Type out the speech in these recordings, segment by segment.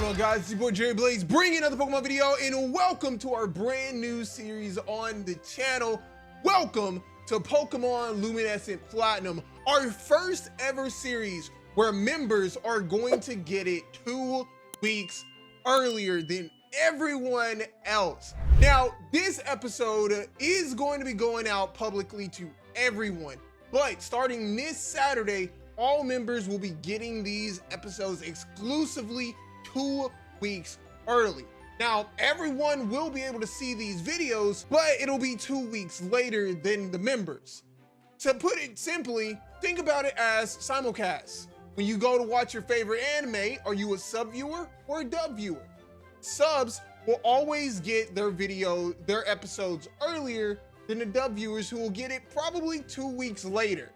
going on, guys? It's your boy Jerry Blayze bringing another Pokemon video, and welcome to our brand new series on the channel. Welcome to Pokemon Luminescent Platinum, our first ever series where members are going to get it 2 weeks earlier than everyone else. Now, this episode is going to be going out publicly to everyone, but starting this Saturday, all members will be getting these episodes exclusively 2 weeks early. Now, everyone will be able to see these videos, but it'll be 2 weeks later than the members. To put it simply, think about it as simulcast. When you go to watch your favorite anime, are you a sub viewer or a dub viewer? Subs will always get their episodes earlier than the dub viewers, who will get it probably 2 weeks later.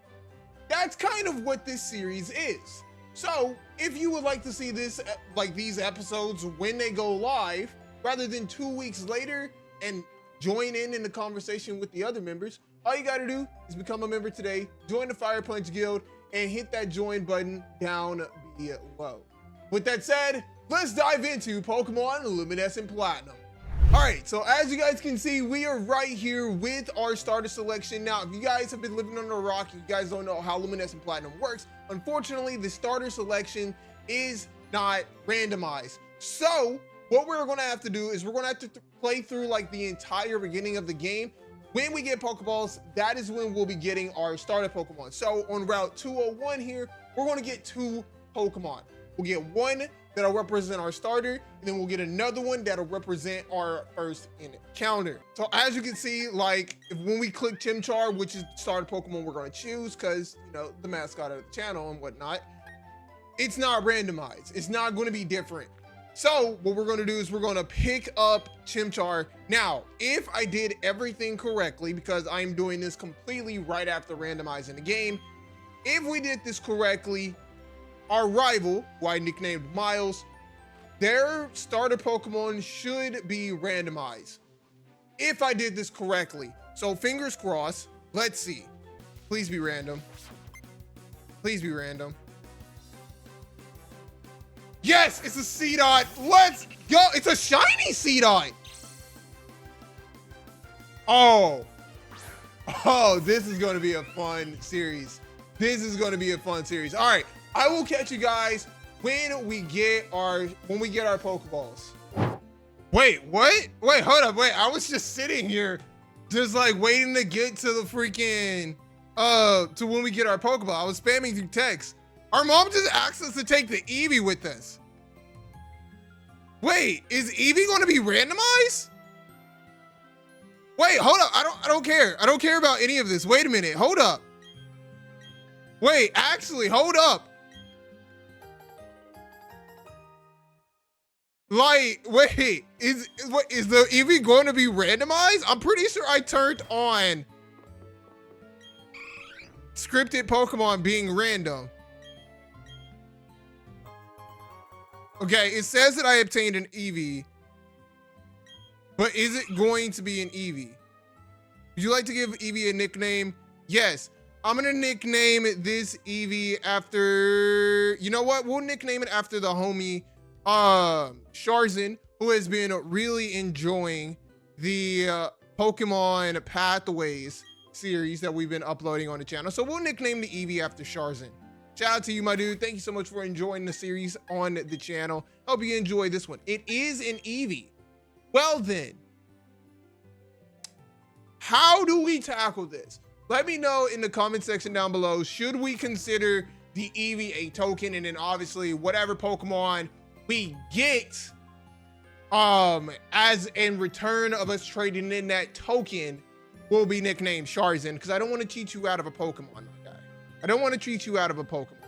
That's kind of what this series is. So if you would like to see this, like these episodes when they go live, rather than 2 weeks later, and join in the conversation with the other members, all you gotta do is become a member today, join the Fire Punch Guild, and hit that join button down below. With that said, let's dive into Pokemon Luminescent Platinum. All right, so as you guys can see, we are right here with our starter selection. Now, if you guys have been living under a rock, you guys don't know how Luminescent Platinum works. Unfortunately, the starter selection is not randomized. So what we're gonna have to do is we're gonna have to play through like the entire beginning of the game. When we get Pokeballs, that is when we'll be getting our starter Pokemon. So on Route 201 here, we're gonna get 2 Pokemon. We'll get one that'll represent our starter, and then we'll get another one that'll represent our first encounter. So as you can see, like when we click Chimchar, which is the starter Pokemon we're gonna choose, because you know, the mascot of the channel and whatnot, it's not randomized. It's not gonna be different. So what we're gonna do is we're gonna pick up Chimchar. Now, if I did everything correctly, because I'm doing this completely right after randomizing the game, if we did this correctly, our rival, who I nicknamed Miles, their starter Pokemon should be randomized, if I did this correctly. So fingers crossed. Let's see. Please be random. Please be random. Yes, it's a Seedot. Let's go. It's a shiny Seedot. Oh, this is going to be a fun series. This is going to be a fun series. All right. I will catch you guys when we get our Pokeballs. Wait, what? Wait, hold up. Wait, I was just sitting here, just like waiting to get to the freaking, to when we get our Pokeball. I was spamming through text. Our mom just asked us to take the Eevee with us. Wait, is Eevee going to be randomized? Wait, hold up. I don't care. I don't care about any of this. Wait a minute. Hold up. Wait, actually, hold up. Like, wait, is the Eevee going to be randomized? I'm pretty sure I turned on scripted Pokemon being random. Okay, it says that I obtained an Eevee, but is it going to be an Eevee? Would you like to give Eevee a nickname? Yes, I'm gonna nickname this Eevee after, you know what? We'll nickname it after the homie, Sharzan, who has been really enjoying the Pokemon Pathways series that we've been uploading on the channel. So we'll nickname the Eevee after Sharzan. Shout out to you, my dude. Thank you so much for enjoying the series on the channel. Hope you enjoy this one. It is an Eevee. Well then, how do we tackle this? Let me know in the comment section down below. Should we consider the Eevee a token? And then obviously whatever Pokemon we get as in return of us trading in that token will be nicknamed Sharzan, because I don't want to cheat you out of a Pokemon, my guy. I don't want to cheat you out of a Pokemon.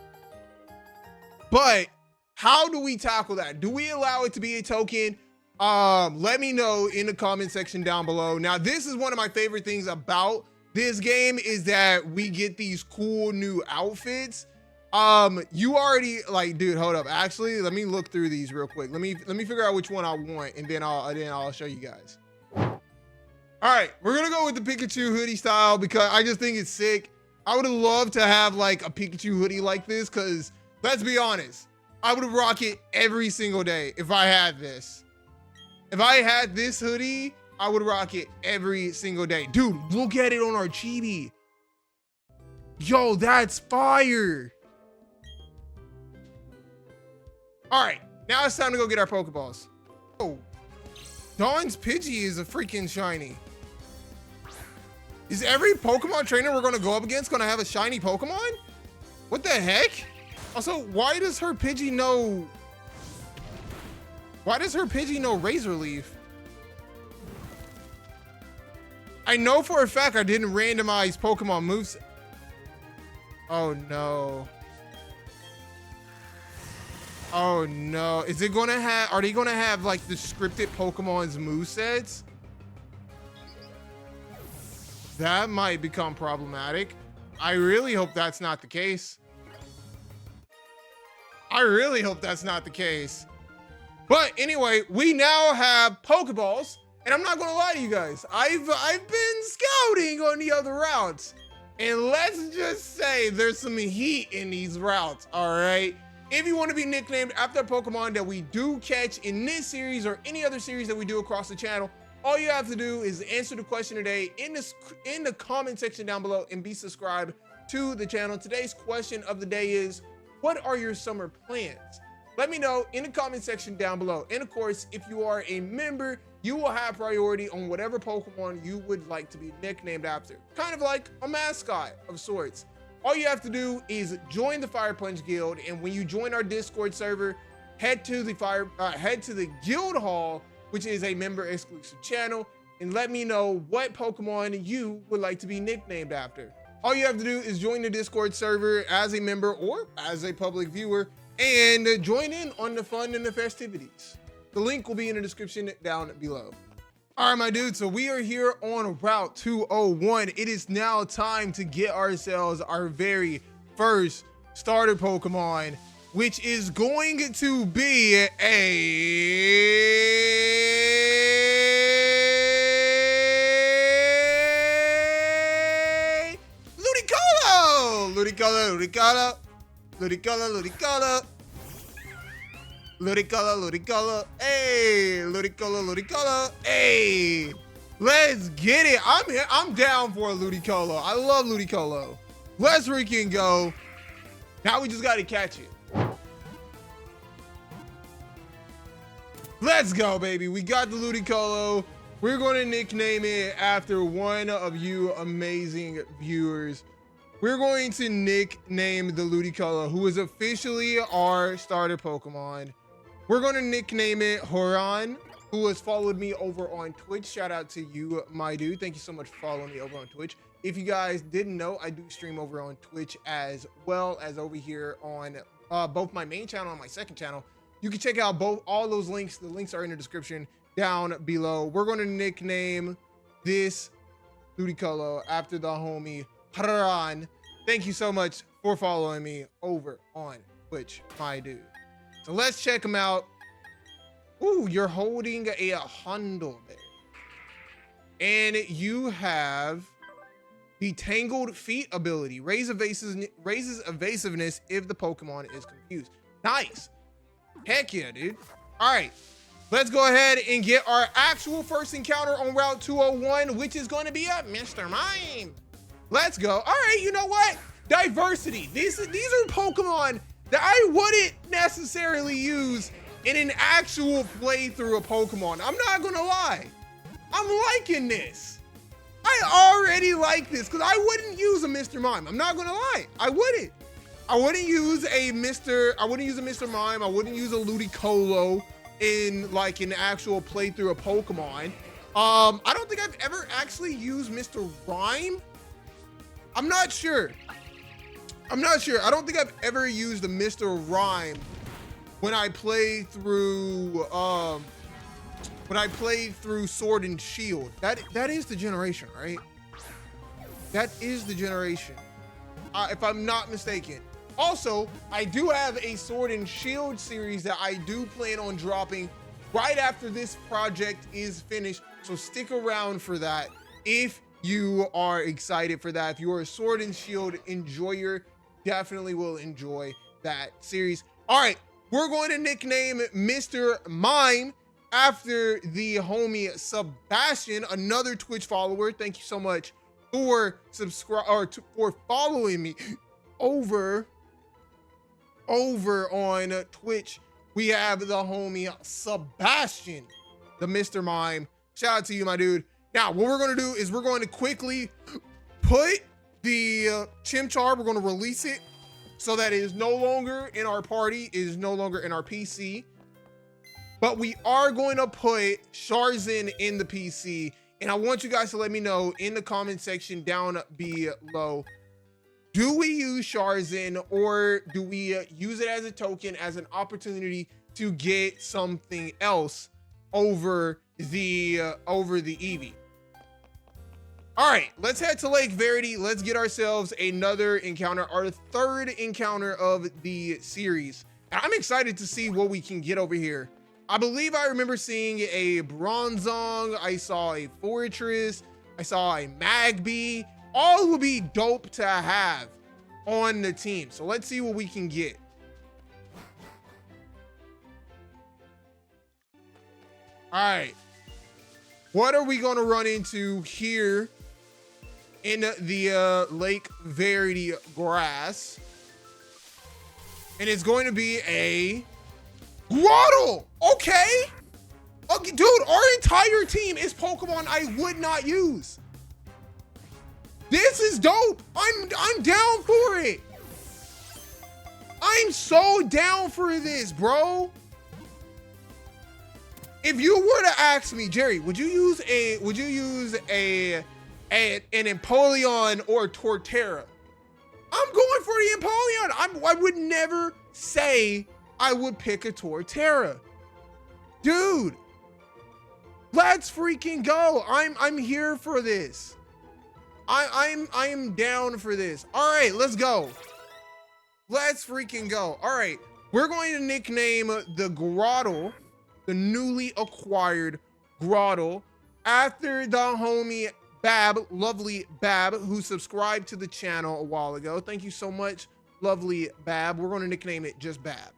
But how do we tackle that? Do we allow it to be a token? Let me know in the comment section down below. Now, this is one of my favorite things about this game, is that we get these cool new outfits. You already, like, dude, hold up. Actually, let me look through these real quick. Let me figure out which one I want, and then I'll show you guys. All right, we're gonna go with the Pikachu hoodie style because I just think it's sick. I would have loved to have like a Pikachu hoodie like this, because let's be honest, I would rock it every single day if I had this. If I had this hoodie, I would rock it every single day. Dude, look at it on our chibi. Yo, that's fire. All right, now it's time to go get our Pokeballs. Oh, Dawn's Pidgey is a freaking shiny. Is every Pokemon trainer we're gonna go up against gonna have a shiny Pokemon? What the heck? Also, why does her Pidgey know Razor Leaf? I know for a fact I didn't randomize Pokemon moves. Oh no. Oh no. Is it gonna have, are they gonna have like the scripted Pokemon's movesets? That might become problematic. I really hope that's not the case. I really hope that's not the case. But anyway, we now have Pokeballs, and I'm not gonna lie to you guys. I've been scouting on the other routes, and let's just say there's some heat in these routes, all right? If you want to be nicknamed after a Pokemon that we do catch in this series or any other series that we do across the channel, all you have to do is answer the question today in the comment section down below and be subscribed to the channel. Today's question of the day is, what are your summer plans? Let me know in the comment section down below. And of course, if you are a member, you will have priority on whatever Pokemon you would like to be nicknamed after. Kind of like a mascot of sorts. All you have to do is join the Fire Punch Guild, and when you join our Discord server, head to the Guild Hall, which is a member exclusive channel, and let me know what Pokemon you would like to be nicknamed after. All you have to do is join the Discord server as a member or as a public viewer and join in on the fun and the festivities. The link will be in the description down below. All right, my dude, so we are here on Route 201. It is now time to get ourselves our very first starter Pokemon, which is going to be a Ludicolo. Ludicolo, hey, Ludicolo, hey, let's get it. I'm down for a Ludicolo. I love Ludicolo. Let's freaking go. Now we just got to catch it. Let's go, baby. We got the Ludicolo. We're going to nickname it after one of you amazing viewers. We're going to nickname the Ludicolo, who is officially our starter Pokemon. We're going to nickname it Horan, who has followed me over on Twitch. Shout out to you, my dude. Thank you so much for following me over on Twitch. If you guys didn't know, I do stream over on Twitch as well as over here on both my main channel and my second channel. You can check out all those links. The links are in the description down below. We're going to nickname this Ludicolo after the homie Horan. Thank you so much for following me over on Twitch, my dude. So let's check them out. Ooh, you're holding a Hondo there. And you have the Tangled Feet ability. Raises evasiveness if the Pokemon is confused. Nice. Heck yeah, dude. All right. Let's go ahead and get our actual first encounter on Route 201, which is going to be a Mr. Mime. Let's go. All right, you know what? Diversity. These are Pokemon that I wouldn't necessarily use in an actual playthrough of Pokemon. I'm not gonna lie. I'm liking this. I already like this because I wouldn't use a Mr. Mime. I'm not gonna lie. I wouldn't use a Mr. Mime. I wouldn't use a Ludicolo in like an actual playthrough of Pokemon. I don't think I've ever actually used Mr. Rhyme. I'm not sure. I don't think I've ever used a Mr. Rhyme when I played through Sword and Shield. That is the generation, right? That is the generation, if I'm not mistaken. Also, I do have a Sword and Shield series that I do plan on dropping right after this project is finished. So stick around for that if you are excited for that. If you are a Sword and Shield enjoyer, definitely will enjoy that series. All right, we're going to nickname Mr. Mime after the homie Sebastian, another Twitch follower. Thank you so much for for following me over on Twitch. We have the homie Sebastian, the Mr. Mime. Shout out to you, my dude. Now, what we're going to do is we're going to quickly put the Chimchar, we're going to release it so that it is no longer in our party, it is no longer in our PC. But we are going to put Sharzin in the PC. And I want you guys to let me know in the comment section down below. Do we use Sharzin, or do we use it as a token, as an opportunity to get something else over the Eevee? All right, let's head to Lake Verity. Let's get ourselves another encounter, our third encounter of the series. And I'm excited to see what we can get over here. I believe I remember seeing a Bronzong, I saw a Fortress, I saw a Magby. All will be dope to have on the team. So let's see what we can get. All right. What are we going to run into here in the Lake Verity grass? And it's going to be a Grottle. Okay. Okay, dude, our entire team is Pokemon I would not use. This is dope. I'm down for it. I'm so down for this, bro. If you were to ask me, Jerry, would you use an Empoleon or Torterra? I'm going for the Empoleon. I would never say I would pick a Torterra. Dude, let's freaking go. I'm here for this. I'm down for this. All right, let's go. Let's freaking go. All right, we're going to nickname the Grottle, the newly acquired Grottle, after the homie Bab, lovely Bab, who subscribed to the channel a while ago. Thank you so much, lovely Bab. We're going to nickname it just Bab.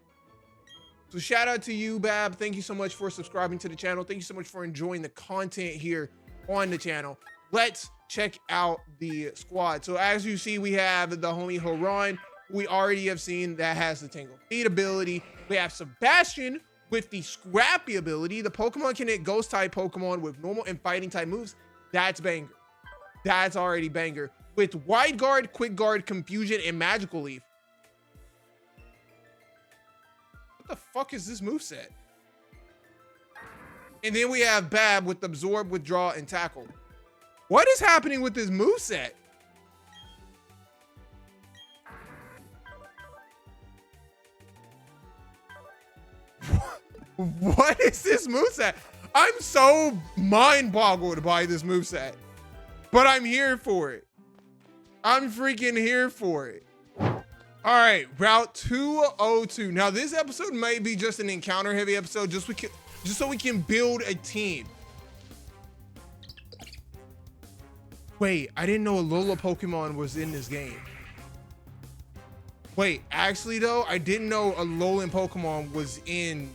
So shout out to you, Bab. Thank you so much for subscribing to the channel. Thank you so much for enjoying the content here on the channel. Let's check out the squad. So as you see, we have the homie Haran, who we already have seen, that has the Tangle Feed ability. We have Sebastian with the Scrappy ability. The Pokemon can hit Ghost type Pokemon with normal and fighting type moves. That's banger. That's already banger. With Wide Guard, Quick Guard, Confusion, and Magical Leaf. What the fuck is this moveset? And then we have Bab with Absorb, Withdraw, and Tackle. What is happening with this moveset? What is this moveset? I'm so mind-boggled by this moveset. But I'm here for it. I'm freaking here for it. All right, Route 202. Now, this episode may be just an encounter-heavy episode, just so we can build a team. Wait, I didn't know a Lola Pokemon was in this game. Wait, actually though, I didn't know a Alolan Pokemon was in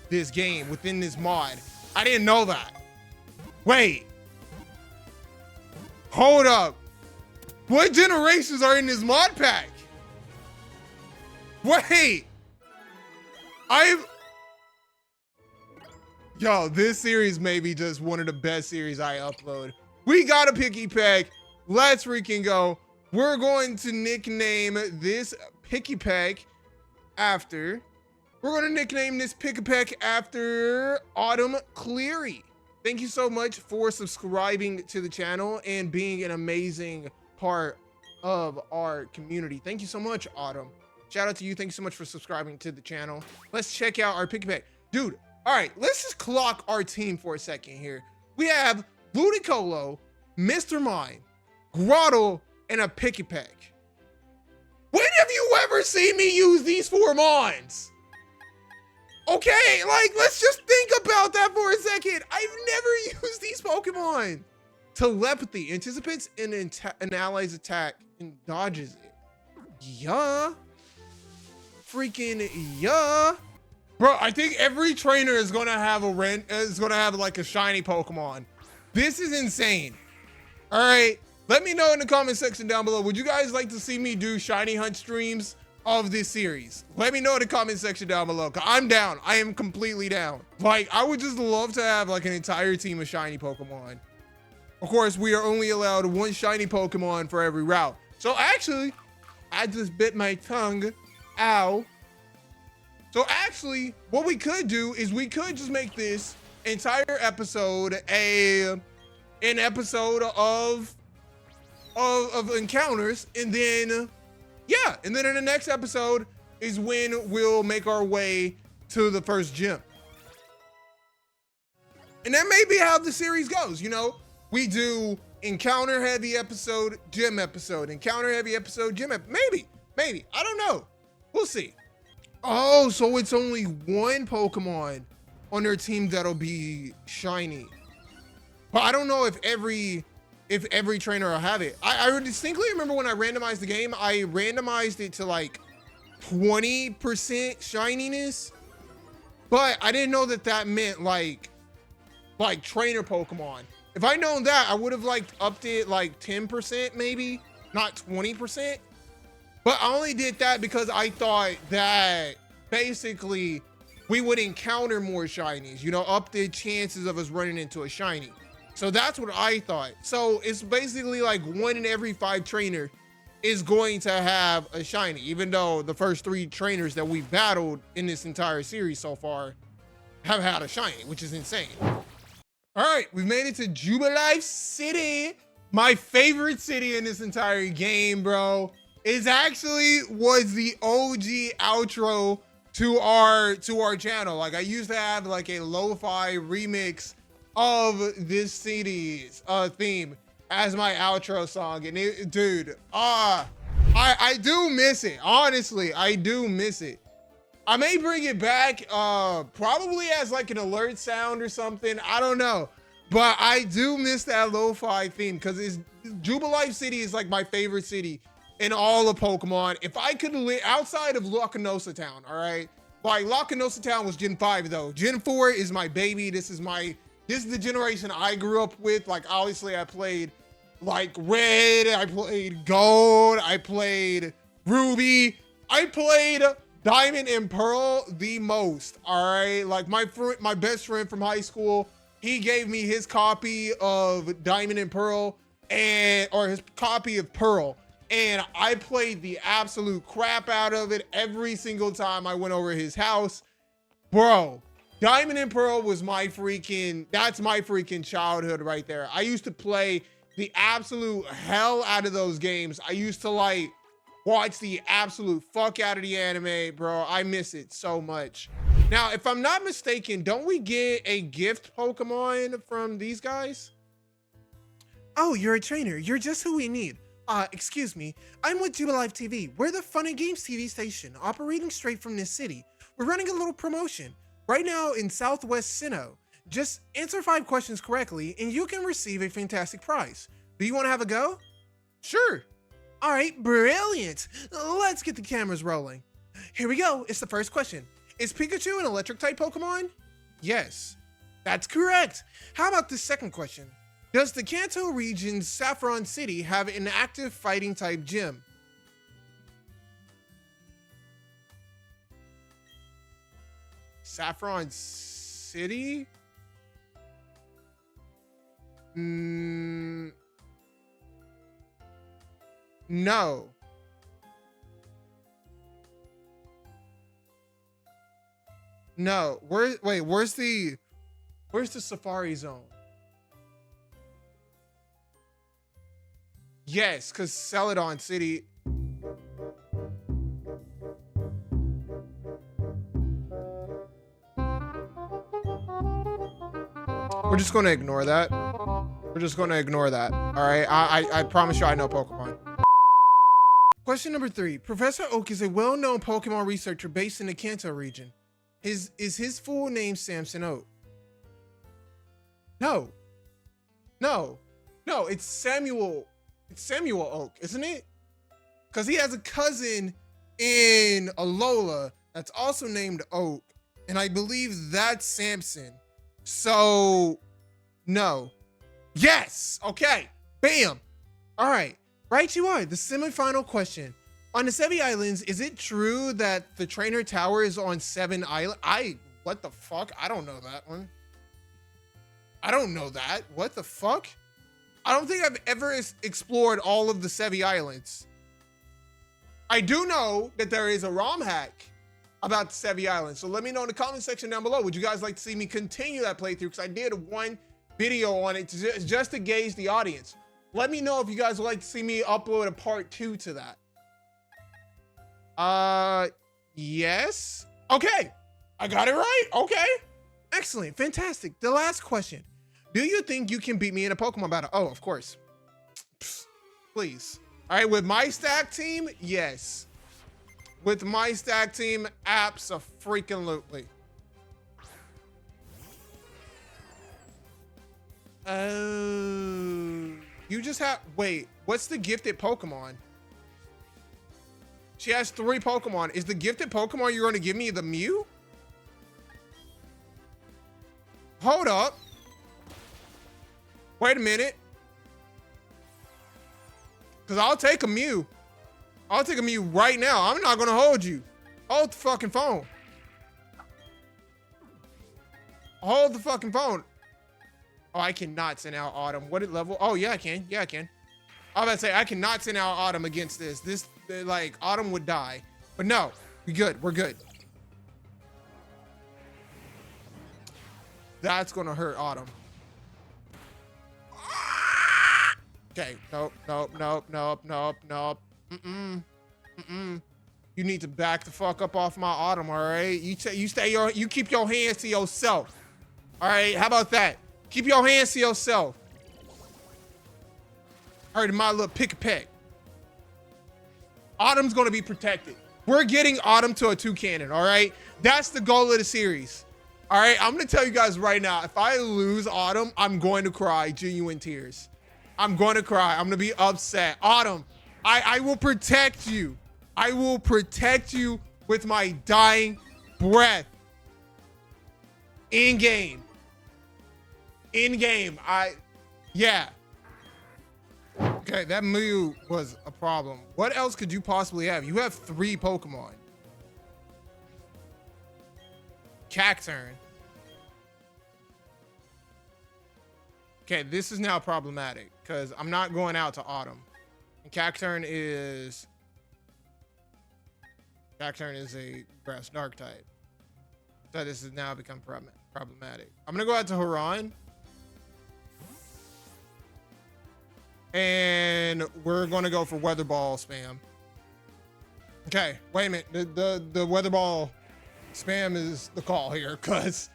this game, within this mod. I didn't know that. Wait. Hold up. What generations are in this mod pack? Wait. Yo, this series may be just one of the best series I upload. We got a Picky Pack. Let's freaking go. We're going to nickname this Picky Pack after... We're going to nickname this Picky Pack after Autumn Cleary. Thank you so much for subscribing to the channel and being an amazing part of our community. Thank you so much, Autumn. Shout out to you. Thank you so much for subscribing to the channel. Let's check out our Picky Pack. Dude, all right, let's just clock our team for a second here. We have Ludicolo, Mr. Mime, Grottle, and a Picky Pack. When have you ever seen me use these 4 mons? Okay, like, let's just think about that for a second. I've never used these Pokemon. Telepathy anticipates an ally's attack and dodges it. Yeah. freaking yeah. Bro, I think every trainer is gonna have like a shiny Pokemon. This is insane. All right, let me know in the comment section down below. Would you guys like to see me do shiny hunt streams of this series? Let me know in the comment section down below. I'm down. I am completely down. Like, I would just love to have like an entire team of shiny Pokemon. Of course, we are only allowed one shiny Pokemon for every route. So actually, I just bit my tongue. Ow. So actually, what we could do is we could just make this entire episode an episode of encounters, and then yeah, and then in the next episode is when we'll make our way to the first gym. And that may be how the series goes, you know? We do encounter heavy episode, gym episode, encounter heavy episode, gym episode. Maybe, I don't know. We'll see. Oh, so it's only one Pokemon on their team that'll be shiny. But I don't know if every trainer will have it. I distinctly remember when I randomized the game, I randomized it to like 20% shininess, but I didn't know that meant like trainer Pokemon. If I'd known that, I would have like upped it like 10% maybe, not 20%. But I only did that because I thought that basically we would encounter more shinies, you know, up the chances of us running into a shiny. So that's what I thought. So it's basically like 1 in every 5 trainer is going to have a shiny, even though the first 3 trainers that we've battled in this entire series so far have had a shiny, which is insane. All right, we've made it to Jubilife City, my favorite city in this entire game, bro. It actually was the OG outro to our channel. Like, I used to have like a lo-fi remix of this city's theme as my outro song, and it, dude, I do miss it. Honestly, I do miss it. I may bring it back probably as like an alert sound or something, I don't know, but I do miss that lo-fi theme because Jubilife City is like my favorite city in all of Pokemon. If I could live outside of Lacanosa Town, all right? Like, Lacanosa Town was Gen 5 though. Gen 4 is my baby. This is the generation I grew up with. Like, obviously I played like Red, I played Gold, I played Ruby, I played Diamond and Pearl the most, all right? Like, my best friend from high school, he gave me his copy of Diamond and Pearl, or his copy of Pearl. And I played the absolute crap out of it every single time I went over his house. Bro, Diamond and Pearl was that's my freaking childhood right there. I used to play the absolute hell out of those games. I used to like watch the absolute fuck out of the anime, bro. I miss it so much. Now, if I'm not mistaken, don't we get a gift Pokemon from these guys? Oh, you're a trainer. You're just who we need. Excuse me, I'm with Jubilife TV. We're the Fun and Games TV station, operating straight from this city. We're running a little promotion right now in Southwest Sinnoh. Just answer 5 questions correctly, and you can receive a fantastic prize. Do you want to have a go? Sure. All right, brilliant. Let's get the cameras rolling. Here we go. It's the first question. Is Pikachu an electric-type Pokemon? Yes, that's correct. How about the second question? Does the Kanto region's Saffron City have an active fighting type gym? Saffron City? No. No. Where's the Safari Zone? Yes, because Celadon City. We're just going to ignore that. We're just going to ignore that. All right. I promise you I know Pokemon. Question number 3. Professor Oak is a well-known Pokemon researcher based in the Kanto region. Is his full name Samson Oak? No. No. No, it's Samuel. It's Samuel Oak, isn't it? Because he has a cousin in Alola that's also named Oak, and I believe that's Samson. So, no. Yes! Okay. Bam! All right. Right you are. The semifinal question. On the Sevi Islands, is it true that the trainer tower is on 7 islands? What the fuck? I don't know that one. I don't know that. What the fuck? I don't think I've ever explored all of the Sevi Islands. I do know that there is a ROM hack about the Sevi Islands. So let me know in the comment section down below. Would you guys like to see me continue that playthrough? Because I did one video on it just to gauge the audience. Let me know if you guys would like to see me upload a part 2 to that. Yes. Okay. I got it right. Okay. Excellent. Fantastic. The last question. Do you think you can beat me in a Pokemon battle? Oh, of course. Psst, please. All right, with my stack team, yes. With my stack team, abso-freaking-lutely. You just have, wait, what's the gifted Pokemon? She has 3 Pokemon. Is the gifted Pokemon you're going to give me the Mew? Hold up. Wait a minute. Because I'll take a Mew. I'll take a Mew right now. I'm not going to hold you. Hold the fucking phone. Hold the fucking phone. Oh, I cannot send out Autumn. What level? Oh, yeah, I can. Yeah, I can. I was about to say, I cannot send out Autumn against this. Like, Autumn would die. But no, we good. We're good. That's going to hurt Autumn. Okay, nope. You need to back the fuck up off my Autumn, all right? You keep your hands to yourself. All right, how about that? Keep your hands to yourself. All right, my little pick a peck. Autumn's gonna be protected. We're getting Autumn to a 2 cannon, all right? That's the goal of the series. All right, I'm gonna tell you guys right now, if I lose Autumn, I'm going to cry genuine tears. I'm going to cry. I'm going to be upset. Autumn, I will protect you. I will protect you with my dying breath. In game. In game. Yeah. Okay, that Mew was a problem. What else could you possibly have? You have 3 Pokemon. Cacturn. Okay, this is now problematic because I'm not going out to Autumn. And Cacturn is a grass dark type. So this has now become problematic. I'm gonna go out to Haran. And we're gonna go for Weather Ball spam. Okay, wait a minute. The Weather Ball spam is the call here because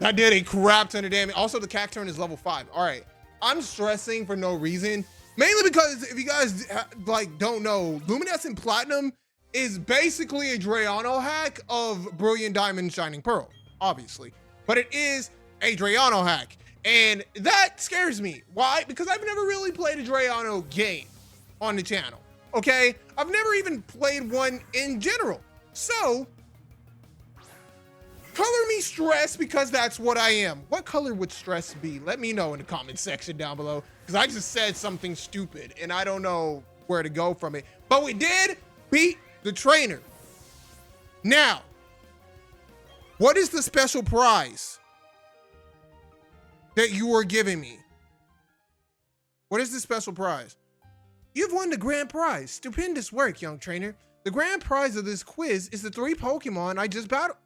that did a crap ton of damage. Also, the Cacturn is level 5. All right, I'm stressing for no reason. Mainly because if you guys like don't know, Luminescent Platinum is basically a Drayano hack of Brilliant Diamond Shining Pearl, obviously. But it is a Drayano hack. And that scares me. Why? Because I've never really played a Drayano game on the channel. Okay? I've never even played one in general. So color me stress because that's what I am. What color would stress be? Let me know in the comment section down below because I just said something stupid and I don't know where to go from it. But we did beat the trainer. Now, what is the special prize that you are giving me? What is the special prize? You've won the grand prize. Stupendous work, young trainer. The grand prize of this quiz is the 3 Pokemon I just battled.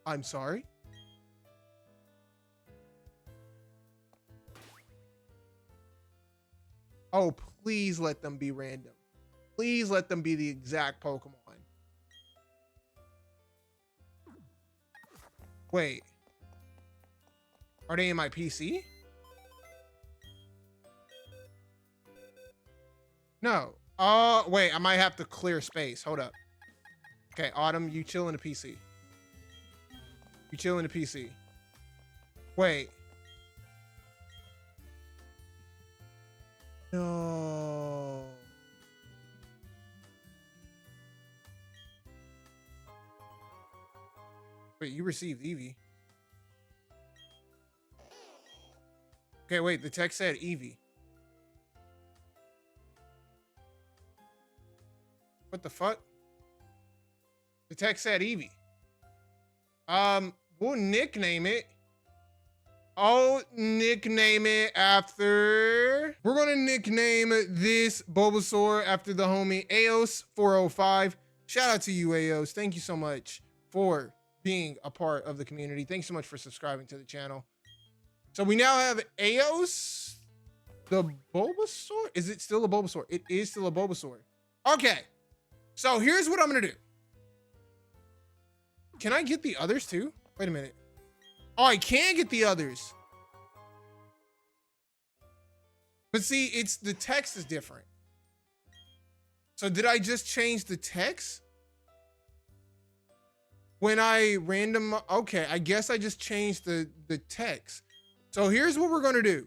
I'm sorry? Oh, please let them be random. Please let them be the exact Pokemon. Wait. Are they in my PC? No. Wait, I might have to clear space. Hold up. Okay, Autumn, you chill in the PC. You chill in the PC. Wait. No. Wait, you received Eevee. Okay, wait, the text said Eevee. What the fuck? The text said Eevee. We'll nickname it. I'll nickname it after... We're gonna nickname this Bulbasaur after the homie Aos405. Shout out to you, Aos. Thank you so much for being a part of the community. Thanks so much for subscribing to the channel. So we now have Aos, the Bulbasaur. Is it still a Bulbasaur? It is still a Bulbasaur. Okay. So here's what I'm gonna do. Can I get the others too? Wait a minute. Oh, I can get the others. But see, it's the text is different. So did I just change the text? When I random, okay, I guess I just changed the text. So here's what we're gonna do.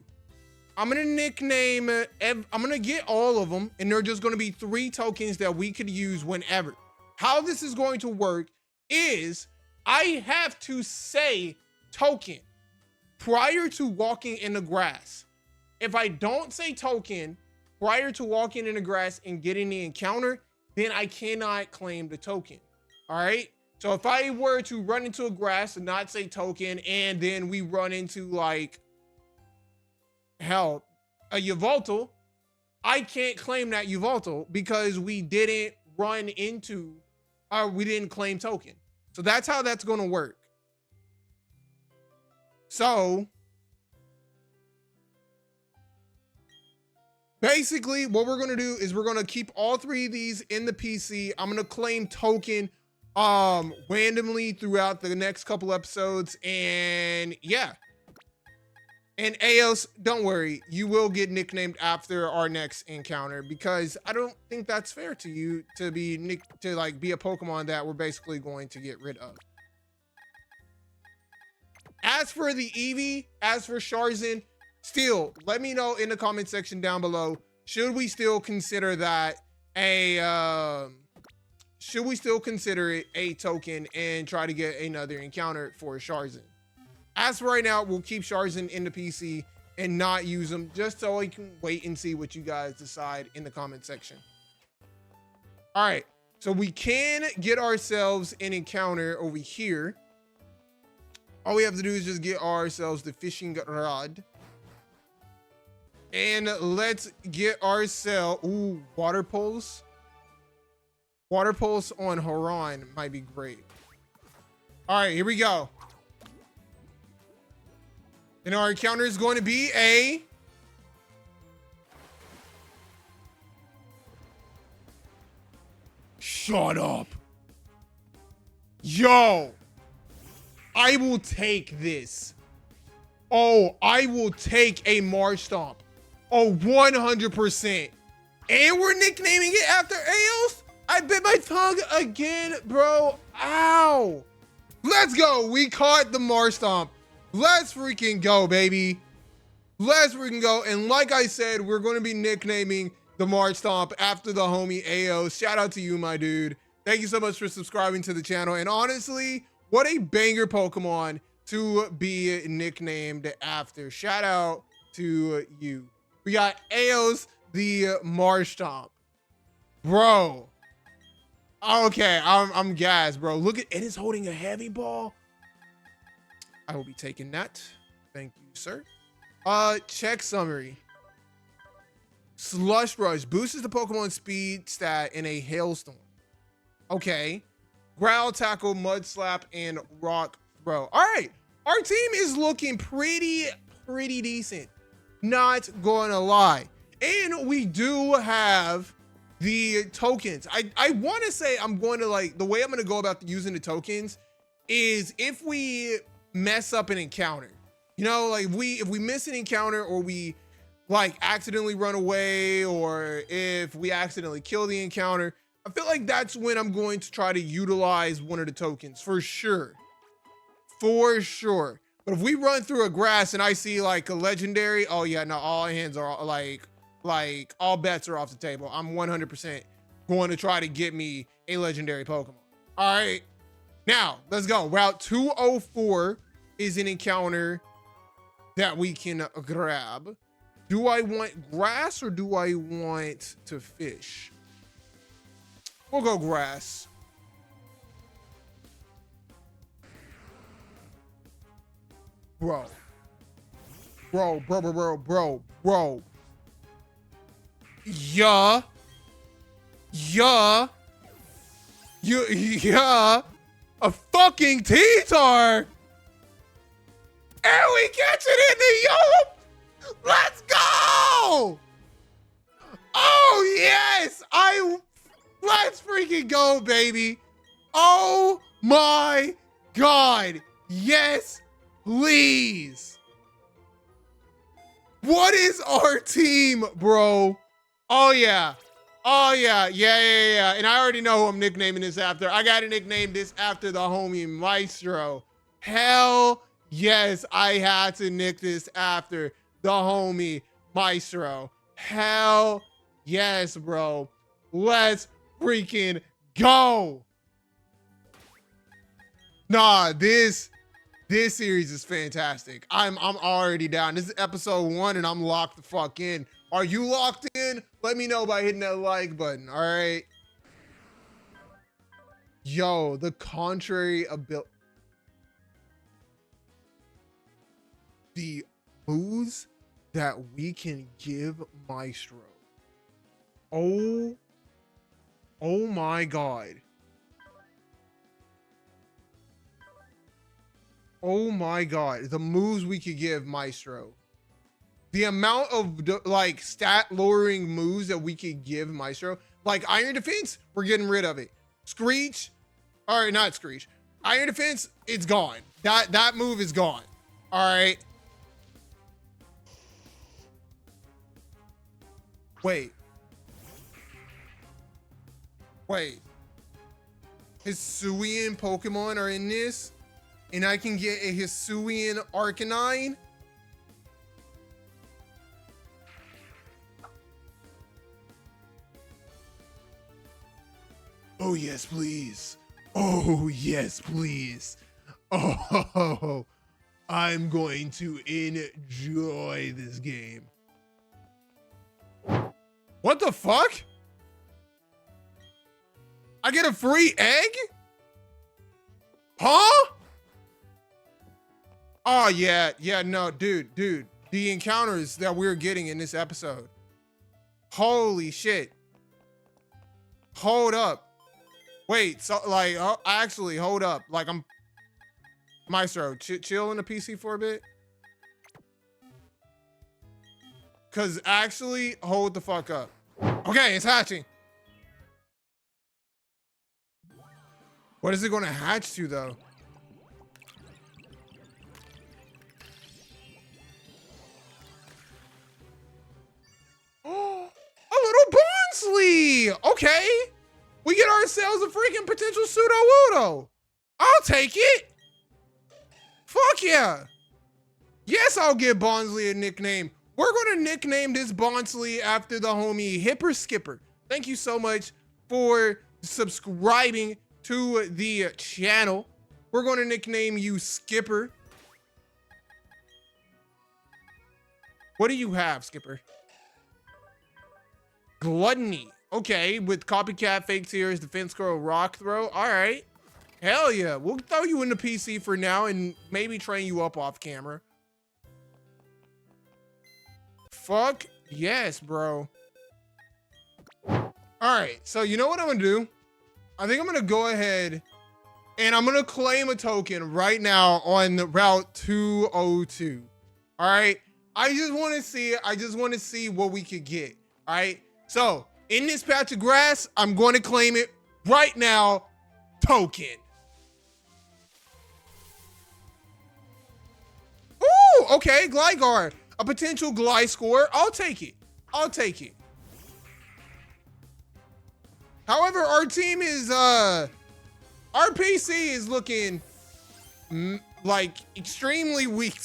I'm gonna nickname, I'm gonna get all of them, and they're just gonna be 3 tokens that we could use whenever. How this is going to work is I have to say token prior to walking in the grass. If I don't say token prior to walking in the grass and getting the encounter, then I cannot claim the token. All right. So if I were to run into a grass and not say token, and then we run into like hell, a Yveltal, I can't claim that Yveltal because we didn't run into, or we didn't claim token. So that's how that's going to work. So basically what we're going to do is we're going to keep all 3 of these in the PC. I'm going to claim token randomly throughout the next couple episodes, and yeah. And Aos, don't worry, you will get nicknamed after our next encounter, because I don't think that's fair to you to be be a Pokemon that we're basically going to get rid of. As for the Eevee, as for Charizard, still let me know in the comment section down below, should we still consider that a should we still consider it a token and try to get another encounter for Charizard? As for right now, we'll keep Charizard in the PC and not use them, just so we can wait and see what you guys decide in the comment section. All right, so we can get ourselves an encounter over here. All we have to do is just get ourselves the fishing rod. And let's get ourselves, ooh, water pulse. Water pulse on Haran might be great. All right, here we go. And our encounter is going to be a shut up. Yo, I will take this. Oh, I will take a Marsh Stomp. Oh, 100%. And we're nicknaming it after Aos? I bit my tongue again, bro. Ow. Let's go. We caught the Marsh Stomp. Let's freaking go, baby. Let's freaking go. And like I said, we're going to be nicknaming the Marsh Stomp after the homie Aos. Shout out to you, my dude. Thank you so much for subscribing to the channel. And honestly, what a banger Pokemon to be nicknamed after. Shout out to you. We got Aos, the Marsh Stomp. Bro. Okay, I'm gassed, bro. Look at it, is holding a heavy ball. I will be taking that. Thank you, sir. Check summary. Slush Rush boosts the Pokemon speed stat in a hailstorm. Okay. Growl, Tackle, Mud Slap, and Rock Throw. All right. Our team is looking pretty decent. Not gonna lie. And we do have the tokens. I want to say I'm going to like, the way I'm going to go about using the tokens is if we mess up an encounter, you know, like if we miss an encounter, or we like accidentally run away, or if we accidentally kill the encounter, I feel like that's when I'm going to try to utilize one of the tokens for sure. For sure. But if we run through a grass and I see like a legendary, oh yeah, no, all hands are like all bets are off the table. I'm 100% going to try to get me a legendary Pokemon. All right. Now, let's go. Route 204 is an encounter that we can grab. Do I want grass or do I want to fish? We'll go grass. Bro. Yeah. A fucking T-tar. And we catch it in the yellow. Let's go. Oh, yes. Let's freaking go, baby. Oh, my God. Yes, please. What is our team, bro? Oh, yeah. Oh, yeah. Yeah. And I already know who I'm nicknaming this after. I got to nickname this after the homie Maestro. Hell yes, I had to nick this after the homie Maestro. Hell yes, bro. Let's freaking go. Nah, this series is fantastic. I'm already down. This is episode 1 and I'm locked the fuck in. Are you locked in? Let me know by hitting that like button, all right? Yo, the contrary ability. The moves that we can give Maestro. Oh my God. Oh my God. The moves we could give Maestro. The amount of like stat lowering moves that we could give Maestro. Like Iron Defense, we're getting rid of it. Screech, all right, not Screech. Iron Defense, it's gone. That move is gone. All right. Wait. Hisuian Pokemon are in this, and I can get a Hisuian Arcanine. Oh yes, please. Oh yes, please. Oh, I'm going to enjoy this game. What the fuck? I get a free egg? Huh? Oh yeah, no, dude. The encounters that we're getting in this episode. Holy shit. Hold up. Wait, so like, actually, hold up. Like I'm, Maestro, chill in the PC for a bit. Cause actually, hold the fuck up. Okay, it's hatching. What is it gonna hatch to though? Oh, a little Barnsley. Okay. We get ourselves a freaking potential Pseudo-Wudo. I'll take it. Fuck yeah. Yes, I'll give Barnsley a nickname. We're going to nickname this Barnsley after the homie Hipper Skipper. Thank you so much for subscribing to the channel. We're going to nickname you Skipper. What do you have, Skipper? Gluttony. Okay, with Copycat, Fake Tears, Defense Curl, Rock Throw. All right. Hell yeah. We'll throw you in the PC for now and maybe train you up off camera. Fuck yes, bro. All right, so you know what I'm gonna do? I think I'm gonna go ahead and I'm gonna claim a token right now on the Route 202. All right, I just want to see what we could get. All right, so in this patch of grass, I'm going to claim it right now. Token. Ooh, okay, Gligar. A potential Gliscor. I'll take it. However, our team is, our PC is looking like extremely weak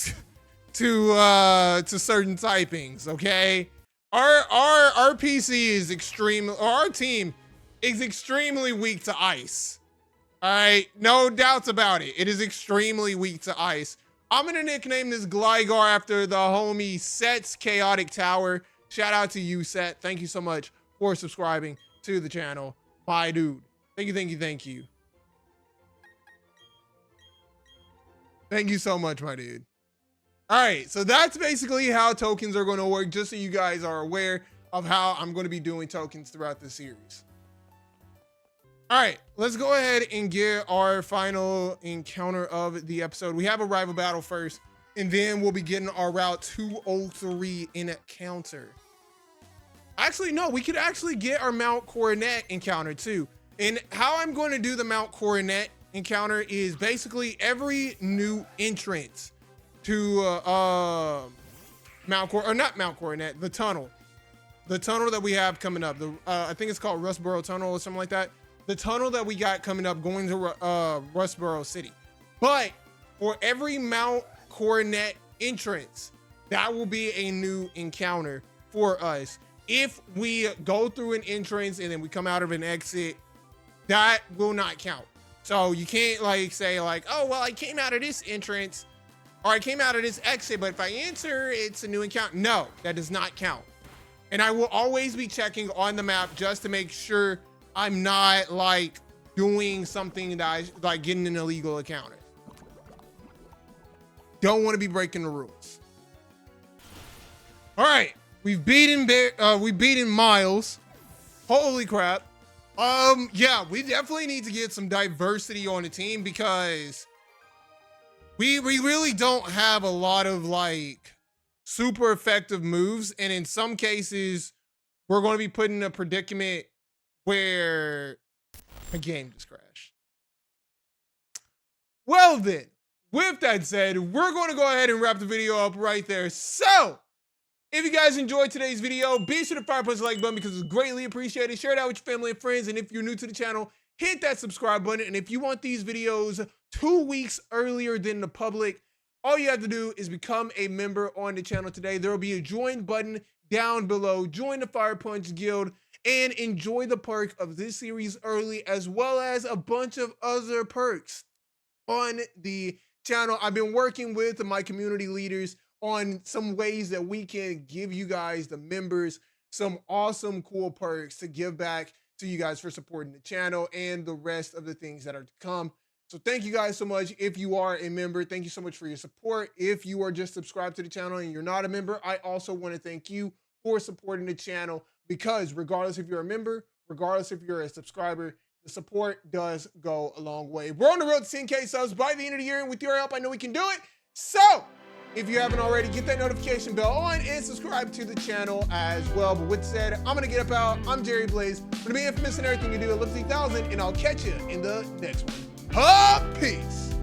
to certain typings, okay? Our PC is our team is extremely weak to ice. All right, no doubts about it. It is extremely weak to ice. I'm gonna nickname this Gligar after the homie Set's Chaotic Tower. Shout out to you, Set. Thank you so much for subscribing to the channel. My dude. Thank you, thank you, thank you. Thank you so much, my dude. All right, so that's basically how tokens are going to work, just so you guys are aware of how I'm going to be doing tokens throughout the series. All right, let's go ahead and get our final encounter of the episode. We have a rival battle first, and then we'll be getting our Route 203 encounter. Actually, no, we could actually get our Mount Coronet encounter too. And how I'm going to do the Mount Coronet encounter is basically every new entrance to Mount Coronet, the tunnel that we have coming up. I think it's called Rustboro Tunnel or something like that. The tunnel that we got coming up going to Rustboro City. But for every Mount Coronet entrance, that will be a new encounter for us. If we go through an entrance and then we come out of an exit, that will not count. So you can't like say like, oh, well, I came out of this entrance or I came out of this exit, but if I enter, it's a new encounter. No, that does not count. And I will always be checking on the map just to make sure I'm not like doing something that like getting an illegal encounter. Don't want to be breaking the rules. All right, we've beaten Miles. Holy crap. Yeah, we definitely need to get some diversity on the team because we really don't have a lot of like super effective moves. And in some cases, we're going to be put in a predicament where a game just crashed. Well then, with that said, we're going to go ahead and wrap the video up right there. So, if you guys enjoyed today's video, be sure to fire punch the like button because it's greatly appreciated. Share it out with your family and friends. And if you're new to the channel, hit that subscribe button. And if you want these videos 2 weeks earlier than the public, all you have to do is become a member on the channel today. There will be a join button down below. Join the Fire Punch Guild and enjoy the perk of this series early, as well as a bunch of other perks on the channel. I've been working with my community leaders on some ways that we can give you guys, the members, some awesome, cool perks to give back to you guys for supporting the channel and the rest of the things that are to come. So thank you guys so much. If you are a member, thank you so much for your support. If you are just subscribed to the channel and you're not a member, I also want to thank you for supporting the channel because regardless if you're a member, regardless if you're a subscriber, the support does go a long way. We're on the road to 10K subs by the end of the year, and with your help, I know we can do it. So if you haven't already, get that notification bell on and subscribe to the channel as well. But with that said, I'm going to get up out. I'm Jerry Blayze. I'm going to be infamous in everything you do at Live 3000, and I'll catch you in the next one. Peace.